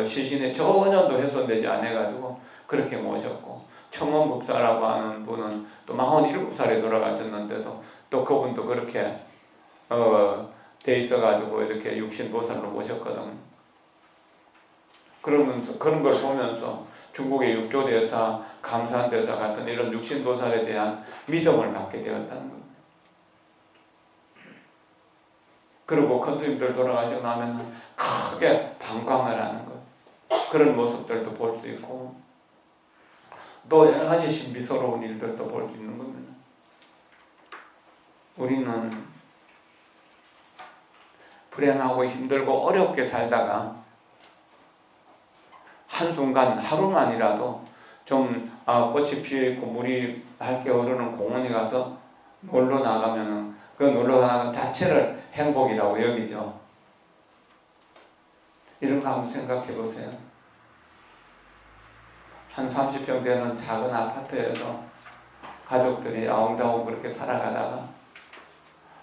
시신에 전혀도 훼손되지 않아가지고 그렇게 모셨고, 청원법사라고 하는 분은 또 47살에 돌아가셨는데도 또 그분도 그렇게 돼 있어가지고 이렇게 육신보살로 모셨거든요. 그러면서 그런 걸 보면서 중국의 육조대사, 감산대사 같은 이런 육신보살에 대한 믿음을 갖게 되었다는 겁니다. 그리고 큰 스님들 돌아가시고 나면 크게 방광을 하는 것, 그런 모습들도 볼 수 있고 또 여러 가지 신비스러운 일들도 볼 수 있는 겁니다. 우리는 불행하고 힘들고 어렵게 살다가 한순간 하루만이라도 좀 꽃이 피어있고 물이 밝게 흐르는 공원에 가서 놀러 나가면은 그 놀러 나가는 자체를 행복이라고 여기죠. 이런 거 한번 생각해 보세요. 한 30평 되는 작은 아파트에서 가족들이 아웅다웅 그렇게 살아가다가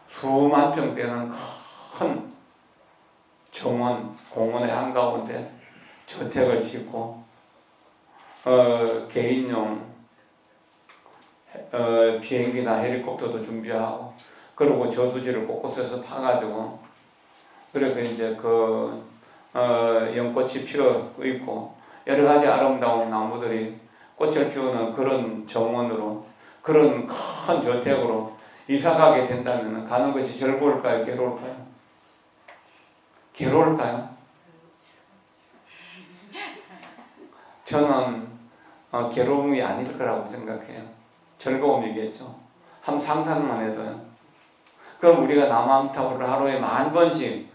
수만 평 되는 큰 정원, 공원의 한가운데 저택을 짓고 개인용 비행기나 헬리콥터도 준비하고 그리고 저수지를 곳곳에서 파가지고 그래서 이제 연꽃이 피어 있고 여러 가지 아름다운 나무들이 꽃을 피우는 그런 정원으로 그런 큰 저택으로 이사 가게 된다면 가는 것이 즐거울까요? 괴로울까요? 괴로울까요? 저는 괴로움이 아닐 거라고 생각해요. 즐거움이겠죠. 한번 상상만 해도요. 그럼 우리가 남암타워를 하루에 10,000번씩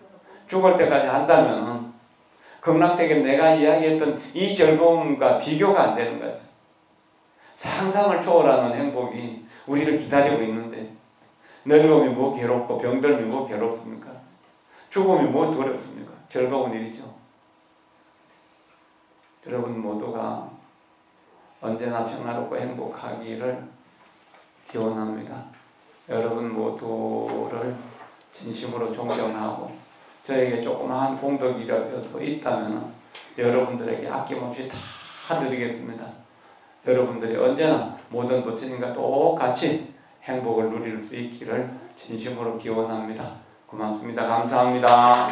죽을 때까지 한다면 극락세계 내가 이야기했던 이 즐거움과 비교가 안 되는 거죠. 상상을 초월하는 행복이 우리를 기다리고 있는데 늙음이 뭐 괴롭고 병들면 뭐 괴롭습니까? 죽음이 뭐 두렵습니까? 즐거운 일이죠. 여러분 모두가 언제나 평화롭고 행복하기를 기원합니다. 여러분 모두를 진심으로 존경하고 저에게 조그마한 공덕이라도 있다면 여러분들에게 아낌없이 다 드리겠습니다. 여러분들이 언제나 모든 부처님과 똑같이 행복을 누릴 수 있기를 진심으로 기원합니다. 고맙습니다. 감사합니다.